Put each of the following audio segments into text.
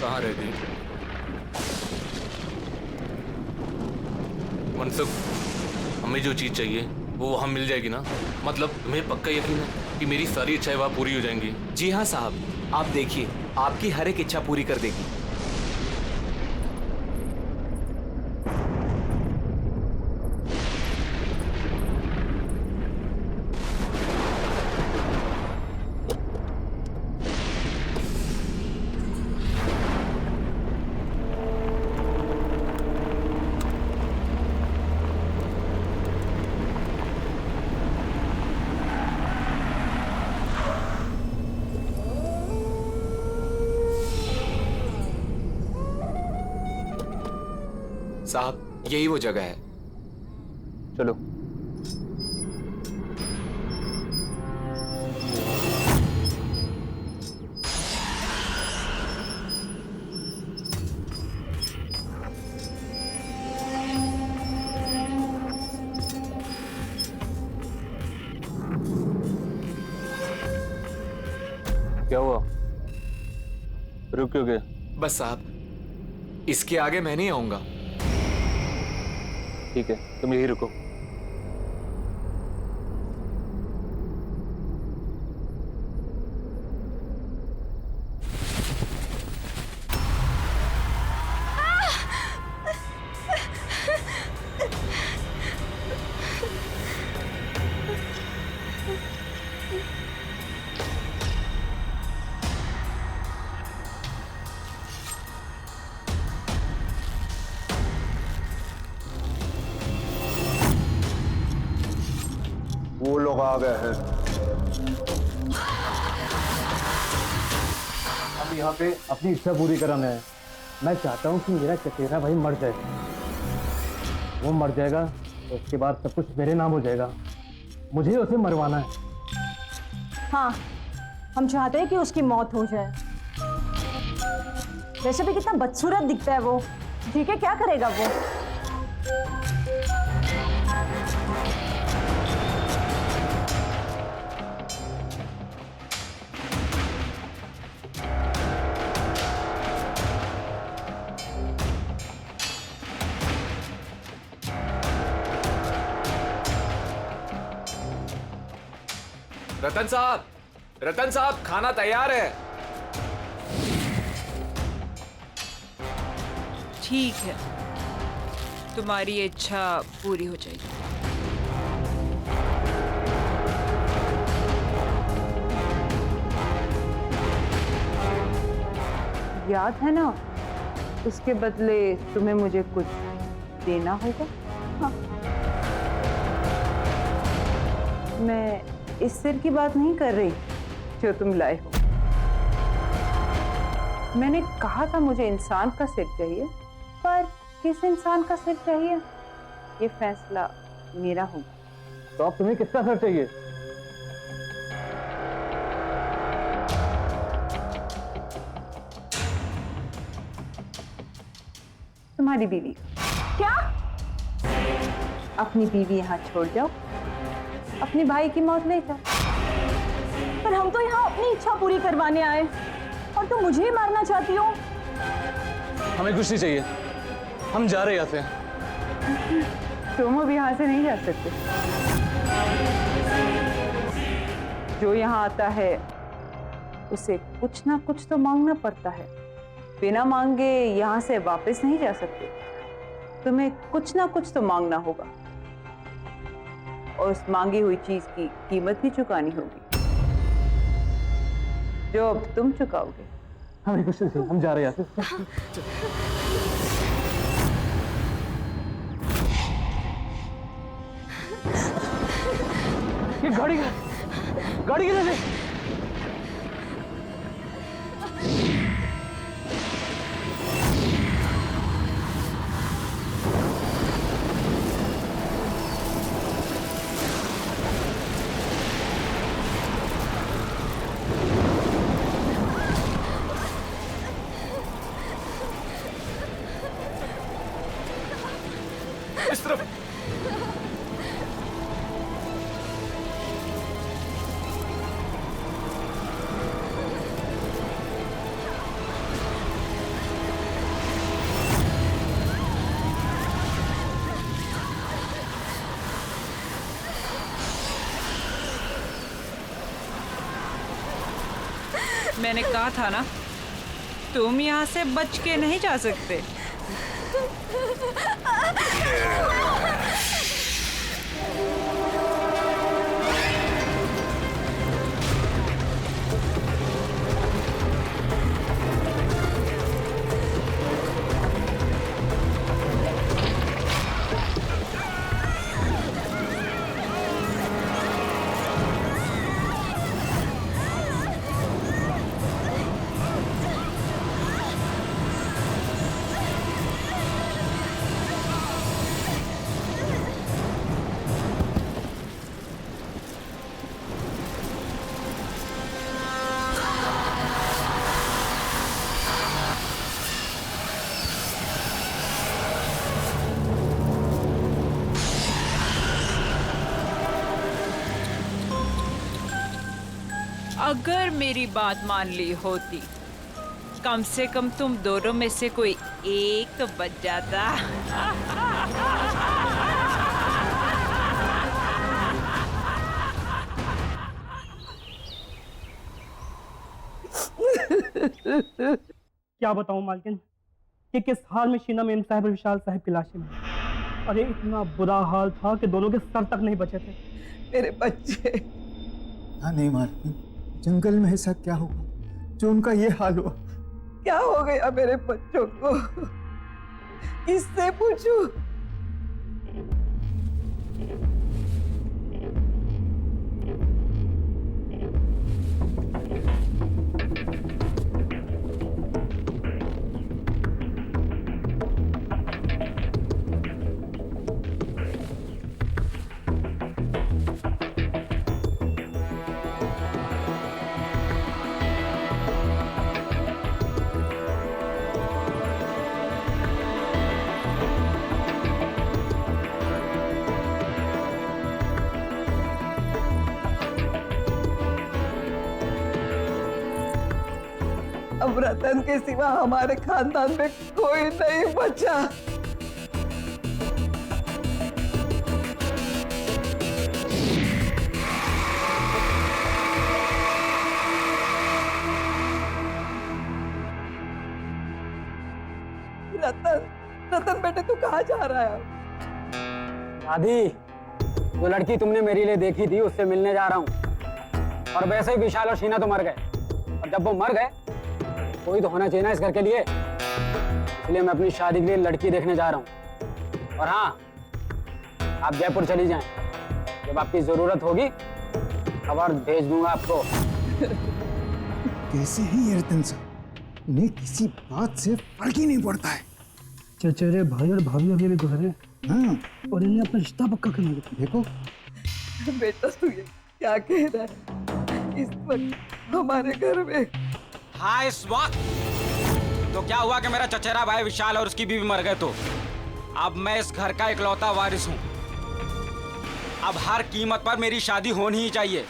कहाँ रह गई? मनसुख, हमें जो चीज चाहिए वो वहाँ मिल जाएगी ना? मतलब तुम्हें पक्का यकीन है कि मेरी सारी इच्छाएं वहाँ पूरी हो जाएंगी? जी हाँ साहब, आप देखिए, आपकी हर एक इच्छा पूरी कर देगी। साहब, यही वो जगह है। चलो। क्या हुआ? रुक क्यों गए? बस साहब, इसके आगे मैं नहीं आऊंगा। ठीक है, तुम यही रुको। वो लोग आ गए हैं। अब यहाँ पे अपनी इच्छा पूरी कराना है। मैं चाहता हूँ कि मेरा चचेरा भाई मर जाए। वो मर जाएगा तो उसके बाद सब कुछ मेरे नाम हो जाएगा। मुझे उसे मरवाना है। हाँ, हम चाहते हैं कि उसकी मौत हो जाए। वैसे भी कितना बदसूरत दिखता है वो। ठीक है, क्या करेगा वो? रतन साहब, खाना तैयार है। ठीक है, तुम्हारी इच्छा पूरी हो जाएगी। याद है ना, उसके बदले तुम्हें मुझे कुछ देना होगा। हाँ। मैं इस सिर की बात नहीं कर रही जो तुम लाए हो। मैंने कहा था मुझे इंसान का सिर चाहिए, पर किस इंसान का सिर चाहिए ये फैसला मेरा होगा। तो अब तुम्हें किसका सर चाहिए? तुम्हारी बीवी। क्या? अपनी बीवी यहाँ छोड़ जाओ, अपने भाई की मौत ले जाओ। पर हम तो यहाँ अपनी इच्छा पूरी करवाने आए और तुम मुझे ही मारना चाहती हो। हमें कुछ नहीं चाहिए, हम जा रहे हैं यहाँ से। तुम अब यहाँ से नहीं जा सकते। जो यहाँ आता है उसे कुछ ना कुछ तो मांगना पड़ता है। बिना मांगे यहाँ से वापस नहीं जा सकते। तुम्हें कुछ ना कुछ तो मांगना होगा और उस मांगी हुई चीज की कीमत भी चुकानी होगी, जो अब तुम चुकाओगे। हमें कुछ नहीं चाहिए, हम जा रहे हैं यहाँ से। ये गाड़ी किधर से? इस तरफ। मैंने कहा था ना, तुम यहाँ से बच के नहीं जा सकते। अगर मेरी बात मान ली होती, कम से कम तुम दोनों में से कोई एक तो बच जाता। क्या बताऊं मालकिन कि किस हाल में शीना मेम साहब और विशाल साहब की लाशें मिली। अरे इतना बुरा हाल था कि दोनों के सर तक नहीं बचे थे। मेरे बच्चे। हाँ नहीं मालकिन, जंगल में ऐसा क्या हुआ जो उनका ये हाल हुआ? क्या हो गया मेरे बच्चों को? किससे पूछूं? अब रतन के सिवा हमारे खानदान में कोई नहीं बचा। रतन बेटे तू कहाँ जा रहा है? दादी, जो लड़की तुमने मेरे लिए देखी थी उससे मिलने जा रहा हूँ। और वैसे ही विशाल और शीना तो मर गए, और जब वो मर गए कोई तो होना चाहिए ना इस घर के लिए, इसलिए मैं अपनी शादी के लिए लड़की देखने जा रहा हूँ। और हाँ, आप जयपुर चली जाएं, जब आपकी जरूरत होगी खबर भेज दूंगा आपको। कैसे हैं ये रतन साहब? उन्हें किसी बात से फर्क ही नहीं पड़ता है। चचेरे भाई और भाभी अभी भी गुजरे। हाँ, और इन्हें अपना रिश्ता पक्का करना है। देखो बेटा तू ये क्या कह रहा है? इस वक्त हमारे घर में। हाँ, इस वक्त तो क्या हुआ कि मेरा चचेरा भाई विशाल और उसकी बीवी मर गए, तो अब मैं इस घर का इकलौता वारिस हूँ। अब हर कीमत पर मेरी शादी होनी ही चाहिए,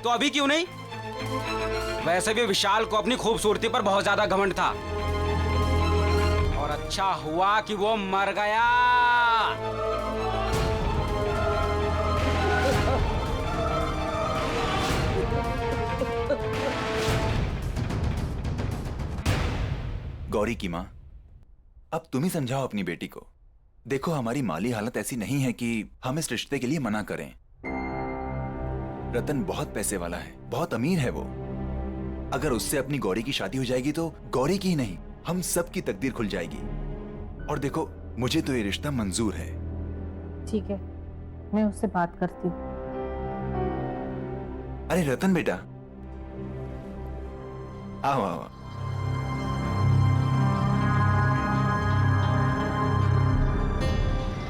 तो अभी क्यों नहीं? वैसे भी विशाल को अपनी खूबसूरती पर बहुत ज्यादा घमंड था, और अच्छा हुआ कि वो मर गया। गौरी की माँ, अब तुम ही समझाओ अपनी बेटी को। देखो, हमारी माली हालत ऐसी नहीं है कि हम इस रिश्ते के लिए मना करें। रतन बहुत पैसे वाला है, बहुत अमीर है वो। अगर उससे अपनी गौरी की शादी हो जाएगी तो गौरी की ही नहीं, हम सब की तकदीर खुल जाएगी। और देखो, मुझे तो ये रिश्ता मंजूर है। ठीक है, मैं उससे बात करती हूँ। अरे रतन बेटा, आओ आओ।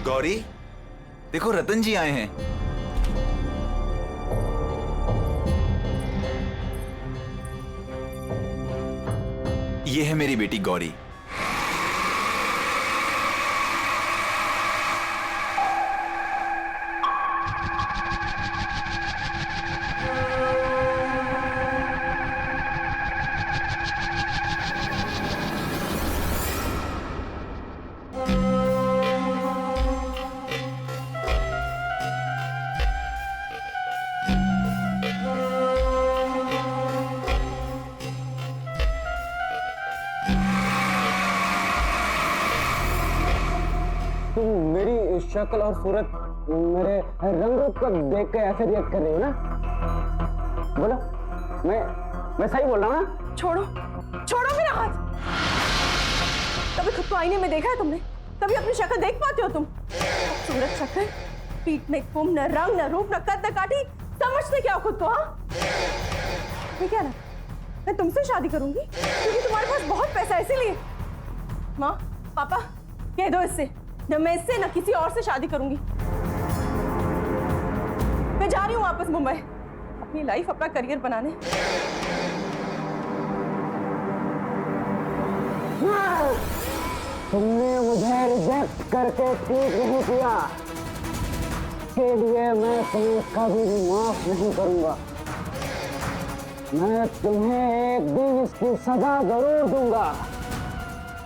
गौरी, देखो रतन जी आए हैं। ये है मेरी बेटी गौरी। तुम मेरी शक्ल और सूरत, मेरे रंग को देख के ऐसे रिएक्ट कर रही हो ना? बोलो, मैं सही बोल रहा हूँ ना? छोड़ो, छोड़ो मेरा हाथ। कभी खुद को आईने में देखा है तुमने? कभी अपनी शक्ल देख पाते हो तुम? सूरत शक्ल, पीठ में कुम, न रंग, न रूप, न कद, न काठी, समझते क्या हो खुद को? हाँ, मैं क्या ना, मैं तुमसे शादी करूंगी क्योंकि तुम्हारे पास बहुत पैसा है, इसीलिए। माँ, पापा, कह दो इससे, न मैं इससे न किसी और से शादी करूंगी। मैं जा रही हूँ वापस मुंबई, अपनी लाइफ, अपना करियर बनाने। तुमने मुझे रिजेक्ट करके ठीक नहीं किया, इसके लिए मैं तुम्हें कभी भी माफ नहीं करूंगा। मैं तुम्हें एक दिन इसकी सजा जरूर दूंगा,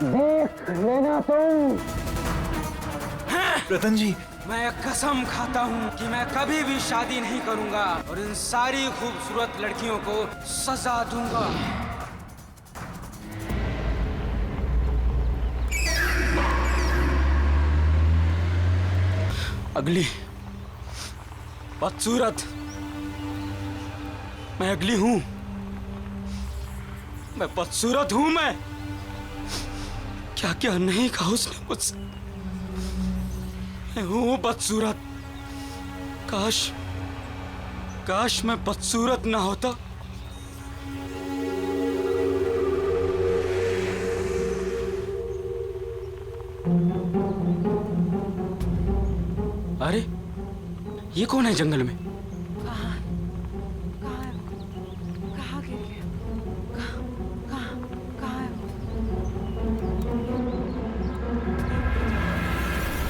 देख लेना तुम। रतन जी, मैं कसम खाता हूँ कि मैं कभी भी शादी नहीं करूंगा और इन सारी खूबसूरत लड़कियों को सजा दूंगा। अगली बदसूरत, मैं अगली हूं, मैं बदसूरत हूं। मैं क्या क्या नहीं कहा उसने मुझसे। मैं हूं बदसूरत। काश मैं बदसूरत ना होता। अरे ये कौन है जंगल में? कहाँ गिर गया? कहाँ है वो?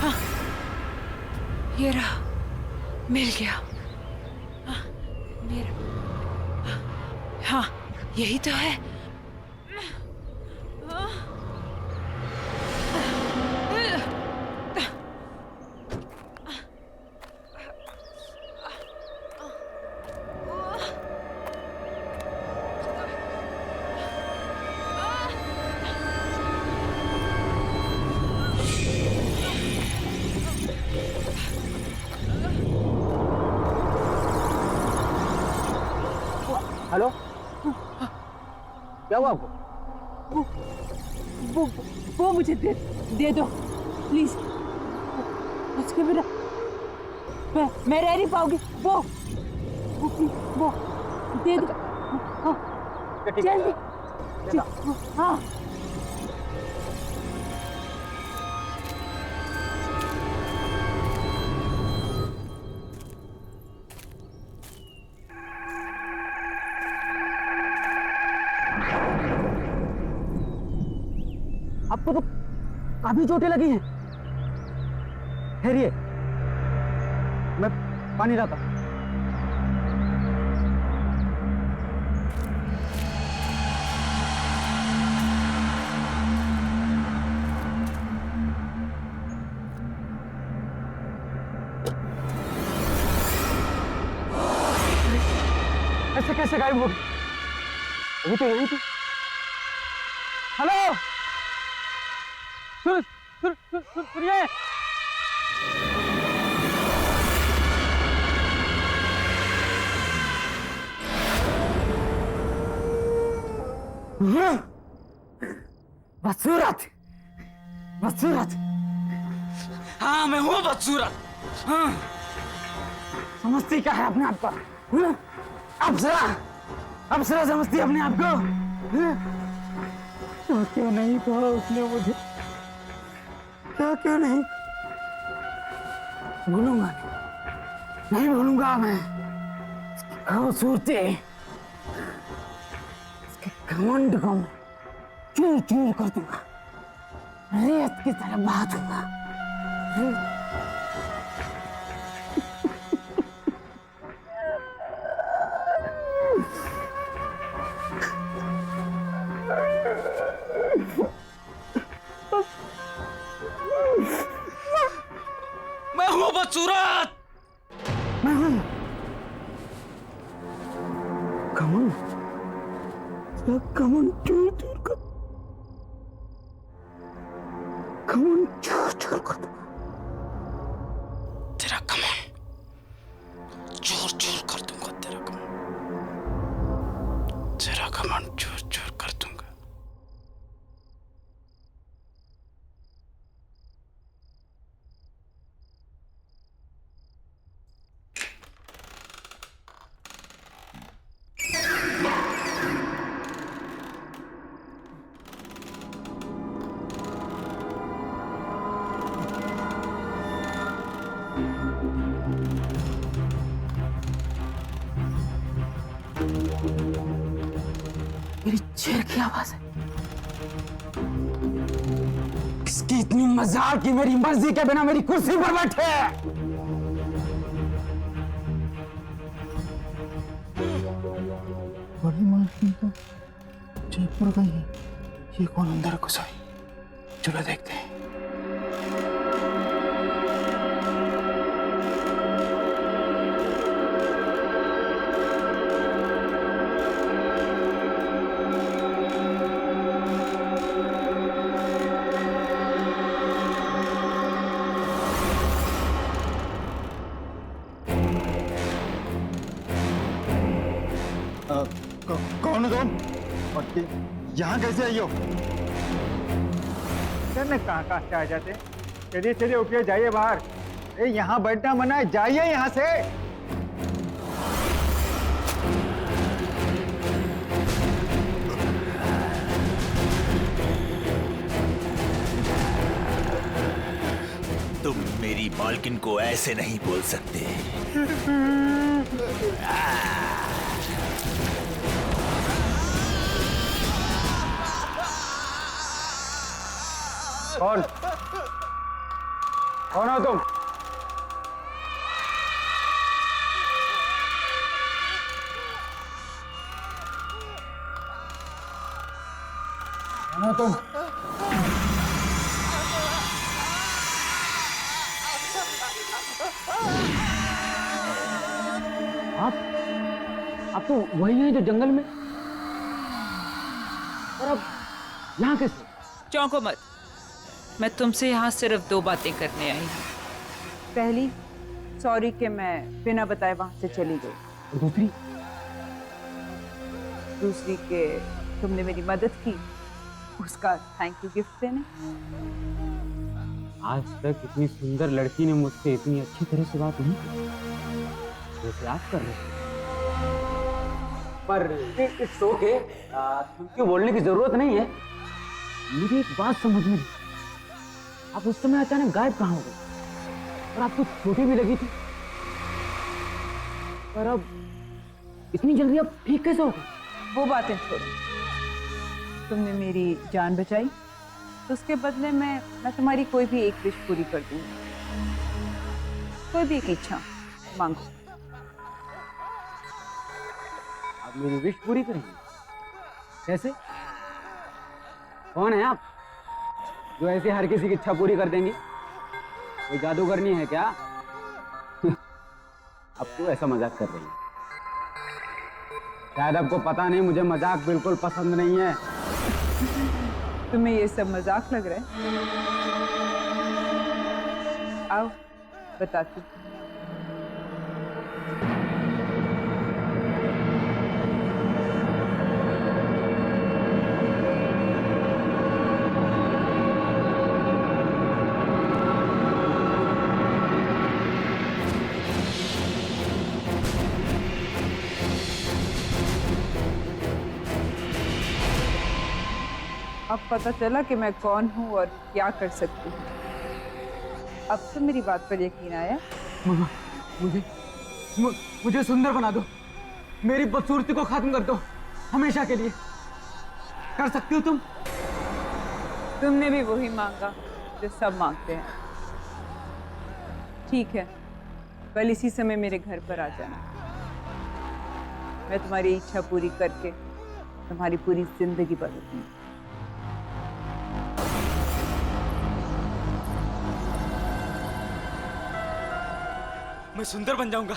हाँ, ये रहा, मिल गया। हाँ, मेरा, हाँ, यही तो है। हेलो, क्या हुआ आपको? वो मुझे दे दो प्लीज। उसके बिना मैं रह नहीं पाऊंगी। वो दे दो। हाँ, जल्दी। हाँ, आपको तो काफी चोटें लगी हैं। ठहरिए, मैं पानी लाता हूं। ऐसे कैसे गायब हो गई? अभी तो यहीं थी। हेलो, सुनिए। बदसूरत, बदसूरत। हाँ, मैं हूँ बदसूरत। हाँ, समझती क्या है अपने आप को? अप्सरा, अप्सरा समझती है अपने आप को? तो क्यों नहीं कहा उसने मुझे? क्या क्यों नहीं? भूलूंगा नहीं भूलूंगा मैं। खूबसूरती, इसके घमंड को मैं चूर चूर कर दूंगा, रेत की तरह बहा दूंगा। मैं हूँ बदसूरत। मैं हूँ घमंड, घमंड चूर चूर कर, घमंड चूर चूर कर दूंगा। मेरी चेयर की आवाज है। इसकी इतनी मजाल कि मेरी मर्जी के बिना मेरी कुर्सी पर बैठे। बड़ी मालकिन तो जयपुर गई है। ये कौन अंदर घुस आई? चलो देखते हैं। कौन हो तुम? और यहाँ कैसे आई हो? करने कहाँ से आ जाते? चलिए चलिए उठिए, जाइए बाहर। अरे यहाँ बैठना मना है, जाइए यहाँ से। तुम मेरी मालकिन को ऐसे नहीं बोल सकते। कौन कौन हो तुम? कौन हो तुम? आप तो वही हैं जो जंगल में, और अब यहाँ कैसे? चौंको मत, मैं तुमसे यहाँ सिर्फ 2 बातें करने आई हूँ। पहली, सॉरी कि मैं बिना बताए वहां से चली गई। और दूसरी कि तुमने मेरी मदद की, उसका थैंक यू गिफ्ट देने। आज तक इतनी सुंदर लड़की ने मुझसे इतनी अच्छी तरह से बात नहीं की जैसे आप कर रहे हैं। पर इट्स ओके, क्यों बोलने की जरूरत नहीं है। मुझे एक बात समझ में नहीं, आप उस समय अचानक गायब कहाँ हो गए? और आप तो छोटी भी लगी थी, पर अब इतनी जल्दी आप ठीक कैसे हो गए? वो बातें छोड़ो, तुमने मेरी जान बचाई तो उसके बदले में मैं तुम्हारी कोई भी एक विश पूरी कर दूंगी। कोई भी एक इच्छा मांगो। आप मेरी विश पूरी करेंगे? कैसे? कौन है आप जो ऐसे हर किसी की इच्छा पूरी कर देंगी? कोई जादूगरनी है क्या? अब तो ऐसा मजाक कर रही है। शायद आपको पता नहीं, मुझे मजाक बिल्कुल पसंद नहीं है। तुम्हें ये सब मजाक लग रहा है? आओ बताती हूँ। अब पता चला कि मैं कौन हूँ और क्या कर सकती हूँ। अब तो मेरी बात पर यकीन आया। मुझे सुंदर बना दो, मेरी बदसूरती को खत्म कर दो हमेशा के लिए। कर सकती हो तुम? तुमने भी वही मांगा जो सब मांगते हैं। ठीक है, कल इसी समय मेरे घर पर आ जाना। मैं तुम्हारी इच्छा पूरी करके तुम्हारी पूरी जिंदगी बदलूंगी। मैं सुंदर बन जाऊंगा।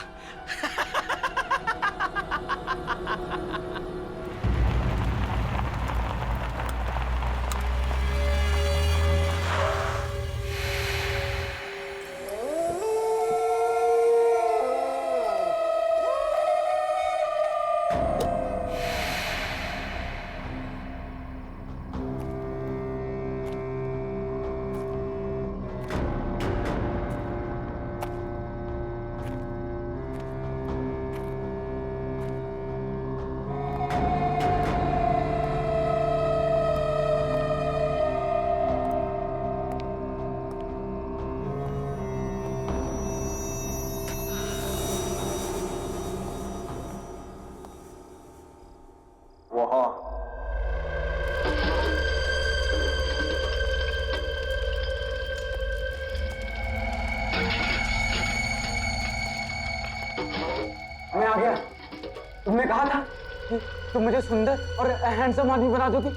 कि तुम मुझे सुंदर और हैंडसम आदमी बना दोगी?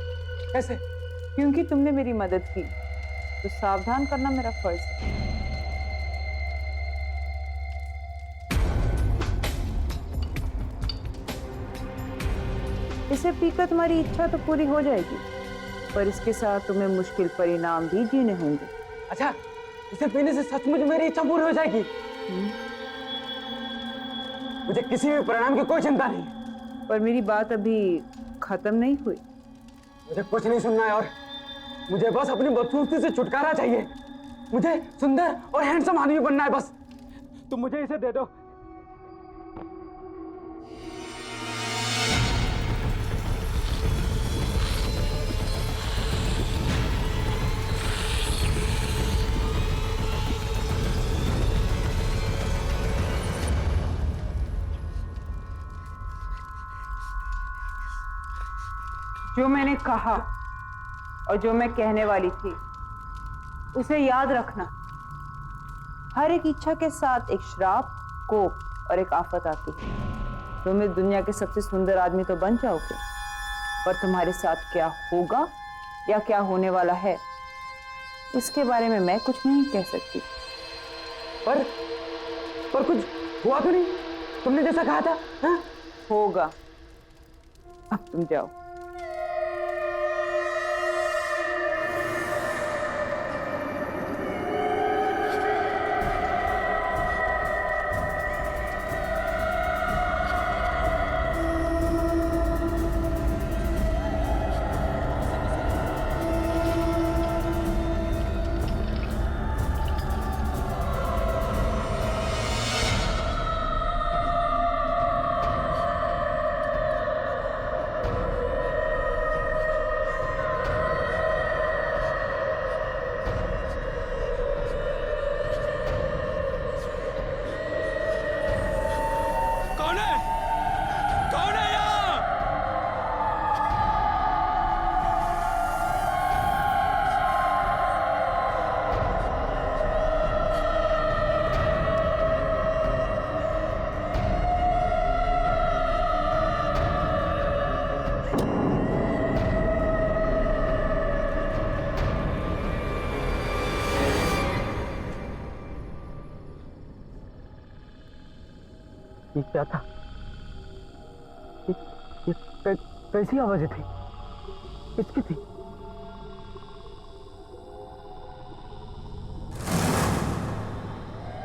कैसे? क्योंकि तुमने मेरी मदद की तो सावधान करना मेरा फर्ज है। इसे पीकर तुम्हारी इच्छा तो पूरी हो जाएगी, पर इसके साथ तुम्हें मुश्किल परिणाम भी जीने होंगे। अच्छा, इसे पीने से सचमुच मेरी इच्छा पूरी हो जाएगी? मुझे किसी भी परिणाम की कोई चिंता नहीं है। पर मेरी बात अभी खत्म नहीं हुई। मुझे कुछ नहीं सुनना है, और मुझे बस अपनी बदसूरती से छुटकारा चाहिए। मुझे सुंदर और हैंडसम आदमी बनना है बस। तुम मुझे इसे दे दो। जो मैंने कहा और जो मैं कहने वाली थी उसे याद रखना। हर एक इच्छा के साथ एक श्राप, कोप और एक आफत आती है। तुम इस दुनिया के सबसे सुंदर आदमी तो बन जाओगे, पर तुम्हारे साथ क्या होगा या क्या होने वाला है इसके बारे में मैं कुछ नहीं कह सकती। पर कुछ हुआ तो नहीं? तुमने जैसा कहा था। हाँ? होगा। अब तुम जाओ। ये क्या था? ये कैसी आवाजें थी? किसकी थी?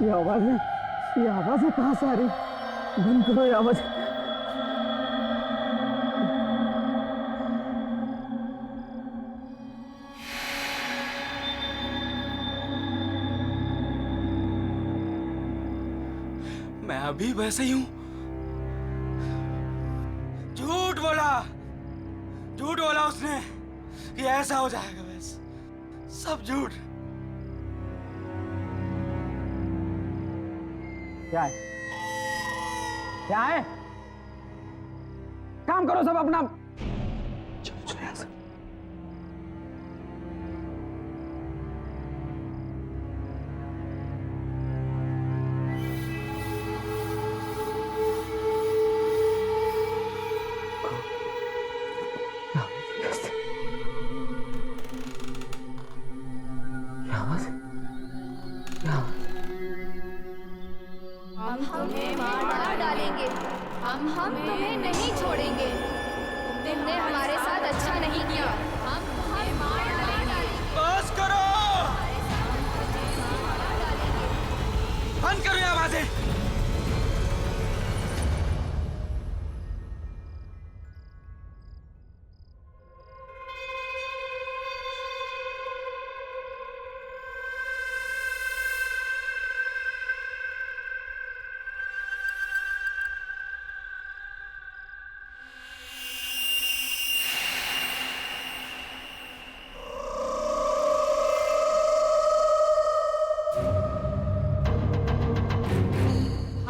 ये आवाजें कहाँ से आ रही? बंद करो ये आवाजें। मैं अभी वैसे ही हूं। झूठ बोला उसने कि ऐसा हो जाएगा। बस सब झूठ। क्या है? क्या है? काम करो सब अपना। चलो यहाँ से। हम तुम्हें नहीं छोड़ेंगे। तुमने हमारे साथ अच्छा नहीं किया। हम तुम्हें मार डालेंगे। बस करो। बंद करो ये आवाजें।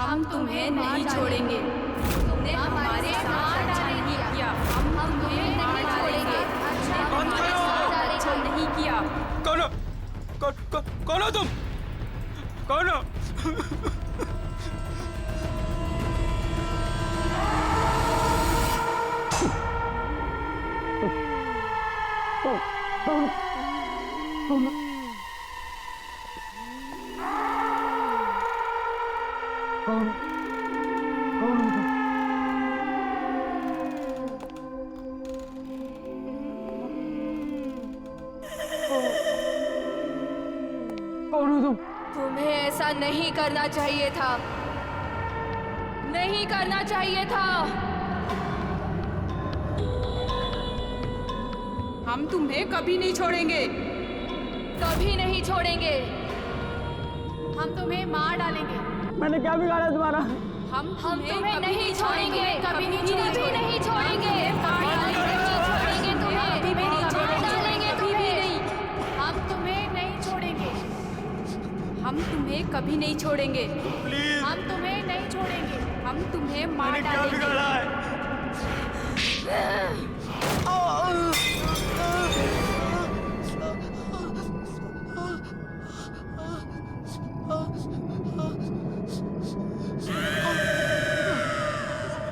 हम तुम्हें नहीं छोड़ेंगे। तुमने हमारे साथ अच्छा नहीं किया। हम तुम्हें नहीं छोड़ेंगे। अच्छा नहीं किया। कौन हो तुम? कौन हो? कौन हो तुम? तुम्हें ऐसा नहीं करना चाहिए था, नहीं करना चाहिए था। हम तुम्हें कभी नहीं छोड़ेंगे, कभी नहीं छोड़ेंगे। हम तुम्हें मार डालेंगे। मैंने क्या बिगाड़ा तुम्हारा? हम तुम्हें नहीं छोड़ेंगे, कभी नहीं छोड़ेंगे, नहीं छोड़ेंगे, मार डालेंगे, नहीं छोड़ेंगे तुम्हें, कभी भी नहीं छोड़ेंगे, कभी भी नहीं। हम तुम्हें नहीं छोड़ेंगे, हम तुम्हें कभी नहीं छोड़ेंगे, प्लीज। हम तुम्हें नहीं छोड़ेंगे, हम तुम्हें मार डालेंगे।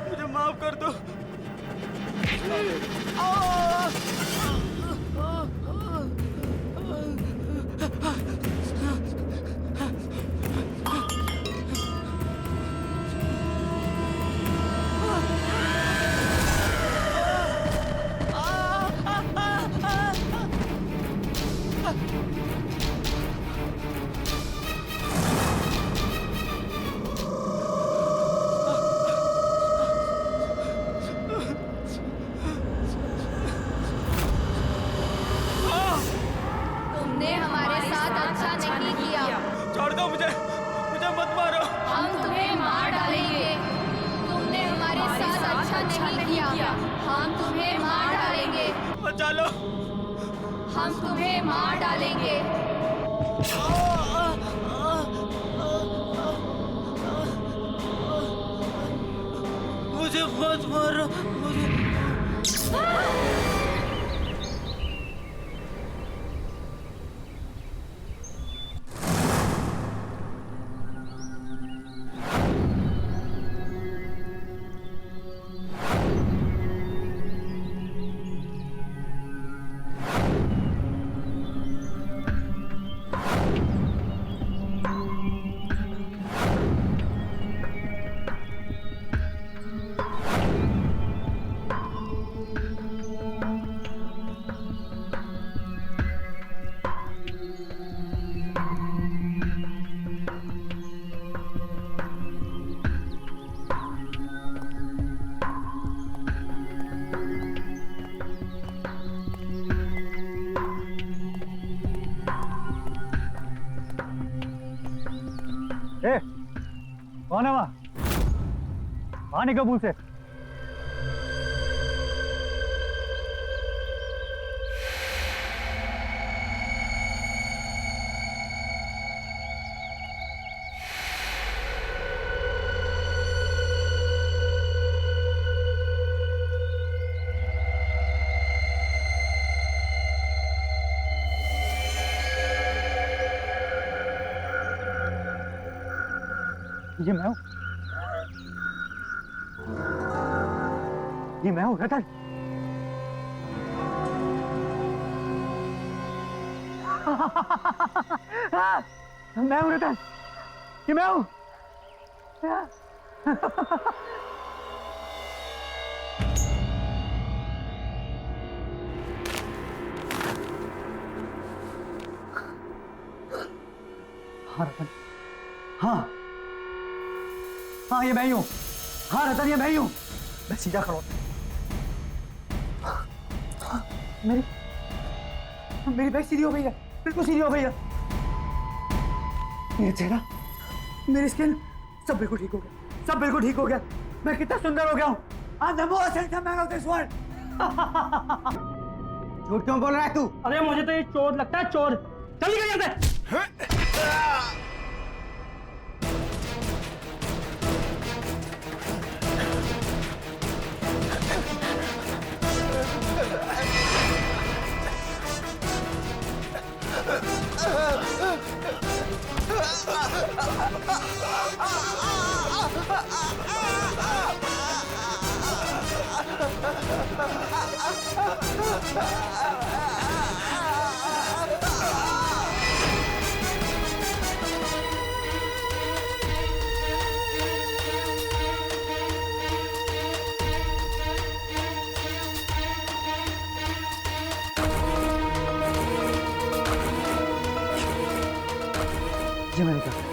मुझे माफ कर दो। तुमने हमारे साथ अच्छा नहीं किया। छोड़ दो मुझे, मुझे मत मारो। हम तुम्हें मार डालेंगे। तुमने हमारे साथ अच्छा नहीं किया। हम तुम्हें मार डालेंगे। बचा लो। हम तुम्हें मार डालेंगे। मुझे मत मारो, मुझे। कौन है वहाँ? बाहर निकल कबूल से। ये मैं हूँ, ये मैं हूँ रतन। मैं हूँ रतन, ये मैं हूँ। हाँ रतन, हाँ हाँ ये मैं ही हूँ। हाँ रतन ये मैं ही हूँ। मैं सीधा खड़ा हूँ। मेरी बैक सीधी हो गई है, बिल्कुल सीधी हो गई है। मेरा चेहरा, मेरी स्किन सब बिल्कुल ठीक हो गया, सब बिल्कुल ठीक हो गया। मैं कितना सुंदर हो गया हूँ। I'm the most handsome man of this world। झूठ क्यों बोल रहा है तू? अरे मुझे तो ये चोर लगता है, चोर। चल निकल यहाँ से। ये मैंने क्या किया?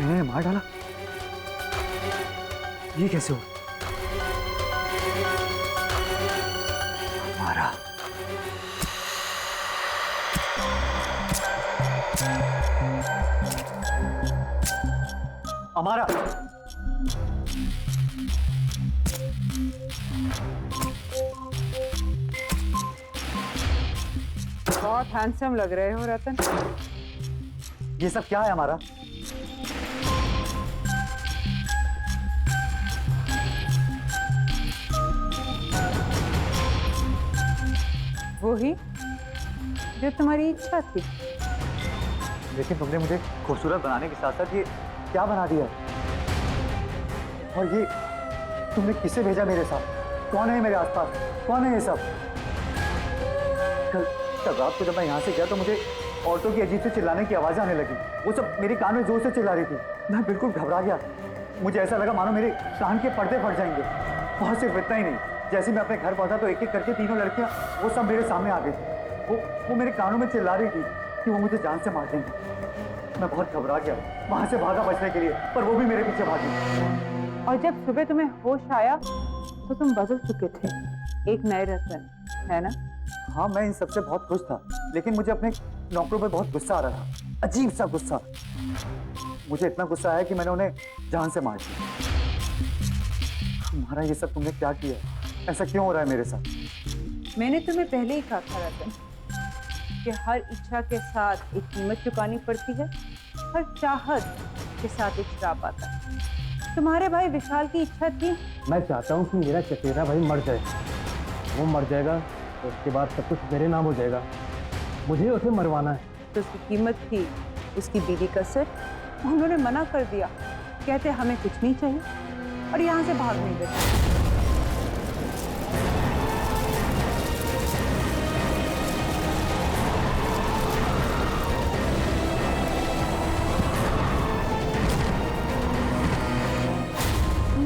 मैंने मार डाला? ये कैसे हो? मारा। हमारा बहुत हैंडसम लग रहे हो रतन। ये सब क्या है हमारा? वो ही जो तुम्हारी इच्छा थी। लेकिन तुमने मुझे खूबसूरत बनाने के साथ साथ ये क्या बना दिया? और ये तुमने किसे भेजा मेरे साथ? कौन है मेरे आसपास? कौन है ये सब? कल रात को जब मैं यहाँ से गया तो मुझे औरतों की अजीब से चिल्लाने की आवाज़ें आने लगी। वो सब मेरे कान में जोर से चिल्ला रही थी। मैं बिल्कुल घबरा गया। मुझे ऐसा लगा मानो मेरे कान के पर्दे फट जाएंगे। और सिर्फ इतना ही नहीं, जैसे मैं अपने घर पहुंचा तो एक एक करके तीनों लड़कियां वो सब मेरे सामने आ गई थी। वो मेरे कानों में चिल्ला रही थी कि वो मुझे जान से मार देंगे। मैं बहुत घबरा गया, वहां से भागा बचने के लिए, पर वो भी मेरे पीछे भागी। और जब सुबह तुम्हें होश आया तो तुम बदल चुके थे, एक नए रतन, है ना? हाँ, मैं इन सबसे बहुत खुश था, लेकिन मुझे अपने नौकरों पर बहुत गुस्सा आ रहा था, अजीब सा गुस्सा। मुझे इतना गुस्सा आया कि मैंने उन्हें जान से मार दिया। तुम्हारा ये सब तुमने क्या किया? ऐसा क्यों हो रहा है मेरे साथ? मैंने तुम्हें पहले ही कहा था रतन कि हर इच्छा के साथ एक कीमत चुकानी पड़ती है, हर चाहत के साथ एक श्राप आता है। तुम्हारे भाई विशाल की इच्छा थी। मैं चाहता हूँ कि मेरा चचेरा भाई मर जाए। वो मर जाएगा तो उसके बाद सब कुछ मेरे नाम हो जाएगा। मुझे उसे मरवाना है। तो उसकी कीमत थी उसकी बीवी का सिर। उन्होंने मना कर दिया, कहते हमें कुछ नहीं चाहिए, और यहाँ से भाग नहीं गए।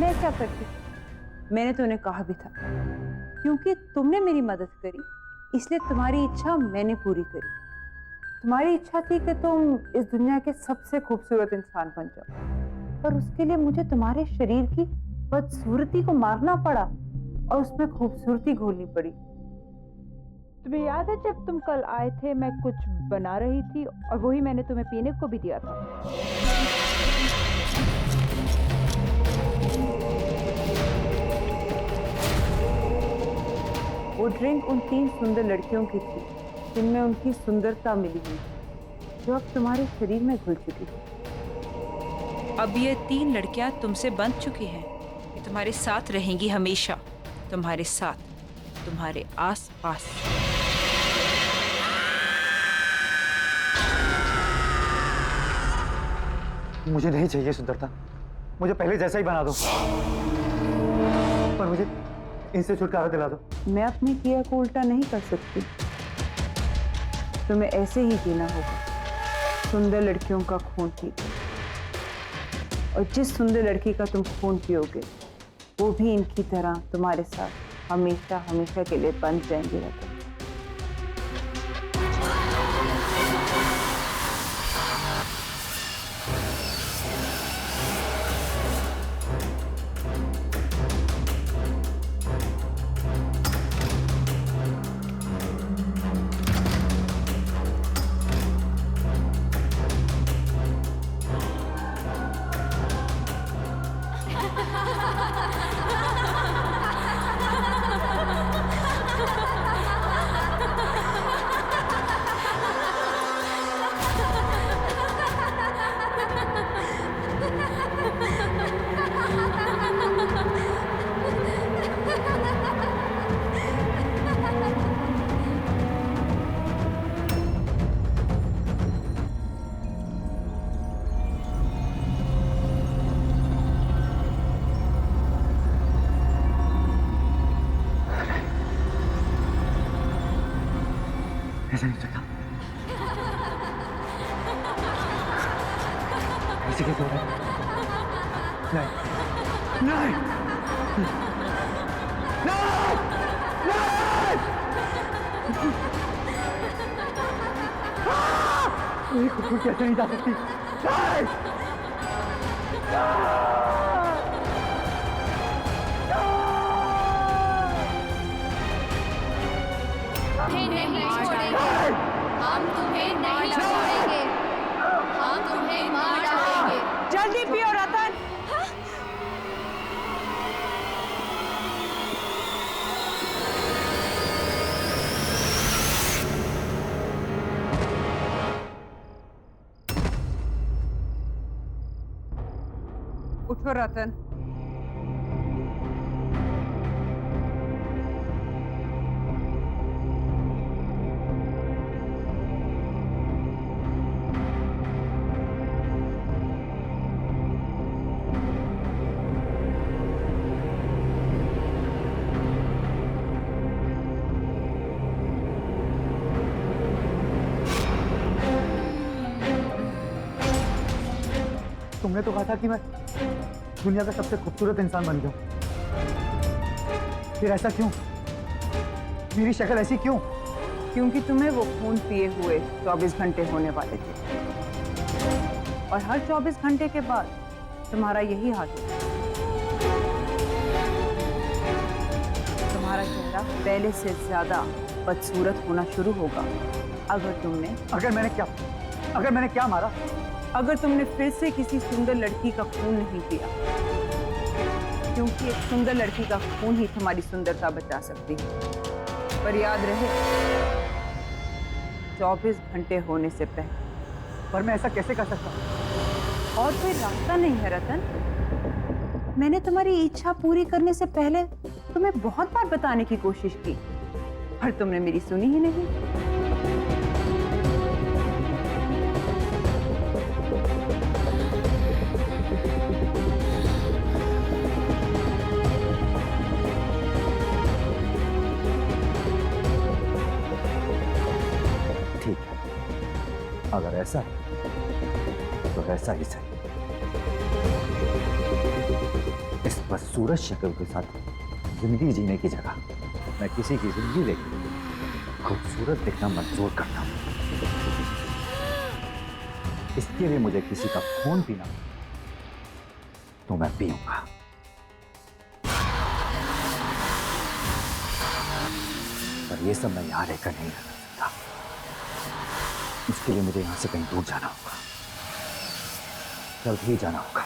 मैं क्या करती? मैंने तो उन्हें कहा भी था, क्योंकि तुमने मेरी मदद करी इसलिए तुम्हारी इच्छा मैंने पूरी करी। तुम्हारी इच्छा थी कि तुम इस दुनिया के सबसे खूबसूरत इंसान बन जाओ, पर उसके लिए मुझे तुम्हारे शरीर की बदसूरती को मारना पड़ा और उसमें खूबसूरती घोलनी पड़ी। तुम्हें याद है जब तुम कल आए थे, मैं कुछ बना रही थी और वही मैंने तुम्हें पीने को भी दिया था। वो ड्रिंक उन 3 सुंदर लड़कियों की थी जिनमें उनकी सुंदरता मिली हुई, जो अब तुम्हारे शरीर में घुल चुकी है। अब ये 3 लड़कियां तुमसे बंध चुकी हैं। ये तुम्हारे साथ रहेंगी हमेशा, तुम्हारे साथ, तुम्हारे आस पास। मुझे नहीं चाहिए सुंदरता, मुझे पहले जैसा ही बना दो, पर मुझे इनसे छुटकारा दिला दो। मैं अपनी क्रिया को उल्टा नहीं कर सकती, तुम्हें ऐसे ही जीना होगा, सुंदर लड़कियों का खून पीकर। और जिस सुंदर लड़की का तुम खून पियोगे वो भी इनकी तरह तुम्हारे साथ हमेशा हमेशा के लिए बंध जाएंगे रतन। ऐसा नहीं चलता। ऐसे कैसे हो रहा है? नहीं, नहीं, नहीं, नहीं! तू ही खूबसूरती ऐसे नहीं जा सकती। नहीं छोड़ेंगे, हम तुम्हें नहीं छोड़ेंगे, हम तुम्हें मार डालेंगे। जल्दी पियो रतन। उठो रतन। तुमने तो कहा था कि मैं दुनिया का सबसे खूबसूरत इंसान बन गया। फिर ऐसा क्यों? मेरी शक्ल ऐसी क्यों? क्योंकि तुम्हें वो खून पिए हुए 24 घंटे होने वाले थे, और हर 24 घंटे के बाद तुम्हारा यही हाल है। तुम्हारा चेहरा पहले से ज्यादा बदसूरत होना शुरू होगा अगर मैंने क्या मारा? अगर तुमने फिर से किसी सुंदर लड़की का खून नहीं पिया, क्योंकि एक सुंदर लड़की का खून ही तुम्हारी सुंदरता बचा सकती है। पर याद रहे, 24 घंटे होने से पहले। पर मैं ऐसा कैसे कर सकता हूँ? और कोई रास्ता नहीं है रतन। मैंने तुम्हारी इच्छा पूरी करने से पहले तुम्हें बहुत बार बताने की कोशिश की, पर तुमने मेरी सुनी ही नहीं। ठीक है, अगर ऐसा है तो ऐसा ही सही। इस बदसूरत शक्ल के साथ जिंदगी जीने की जगह मैं किसी की जिंदगी देखकर खूबसूरत दिखना मंजूर करता हूं। इसके लिए मुझे किसी का खून पीना तो मैं पीऊंगा। पर ये सब मैं यहां रहकर नहीं रह सकता। इसके लिए मुझे यहां से कहीं दूर जाना होगा, जल्द ही जाना होगा।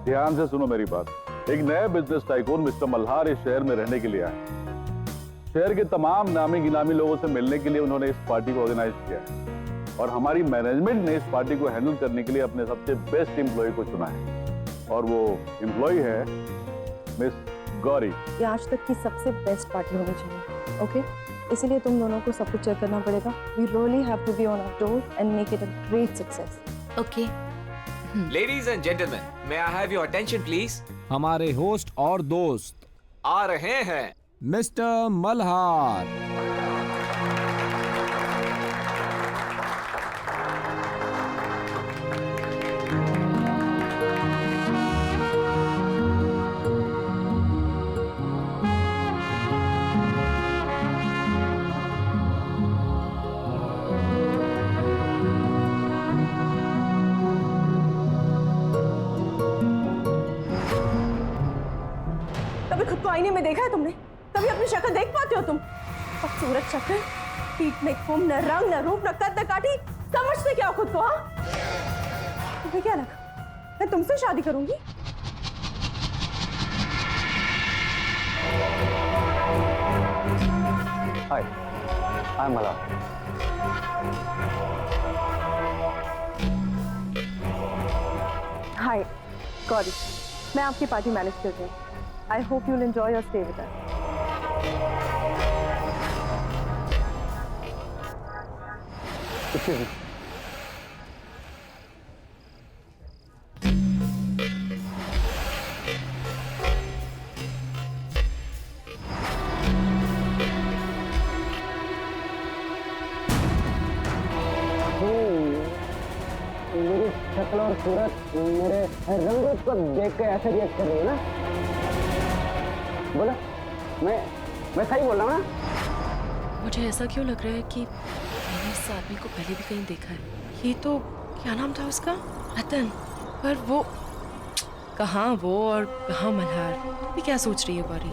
ध्यान से सुनो मेरी बात। एक नए बिजनेस टाइकून मिस्टर मल्हार इस शहर में रहने के लिए आए। शहर के तमाम नामी गिनामी लोगों से मिलने के लिए उन्होंने इस पार्टी को ऑर्गेनाइज किया है, और हमारी मैनेजमेंट ने इस पार्टी को हैंडल करने के लिए अपने सबसे बेस्ट एम्प्लॉय को चुना है, और वो एम्प्लॉय है मिस गौरी। ये आज तक की सबसे बेस्ट पार्टी होनी चाहिए, ओके? इसीलिए तुम दोनों को सब कुछ चेक करना पड़ेगा। We really have to be on our toes and make it a great success. Okay. Ladies and gentleman, may I have your attention please? हमारे होस्ट और दोस्त आ रहे हैं, मिस्टर मल्हार। कभी खुद को आईने में देखा है तुमने? कभी अपनी शक्ल देख पाते हो तुम? खूबसूरत शक्ल, पीठ में खून, न रंग, न रूप, न कद, न काठी। समझते क्या हो खुद को? हाँ, तुम्हें क्या लगा मैं तुमसे शादी करूंगी? हाय, आई एम मल्हार। हाय गौरी, मैं आपकी पार्टी मैनेज कर रही हूँ। I hope you will enjoy your stay with us. Excuse me. Oh, शक्ल और सूरत मेरे रंग को देख के ऐसे रिएक्ट कर रही है ना? बोला मैं सही बोल रहा हूँ ना? मुझे ऐसा क्यों लग रहा है कि मैंने इस आदमी को पहले भी कहीं देखा है। ये तो क्या नाम था उसका? रतन। पर वो कहाँ वो और कहाँ मल्हार? तुम भी क्या सोच रही हो गौरी?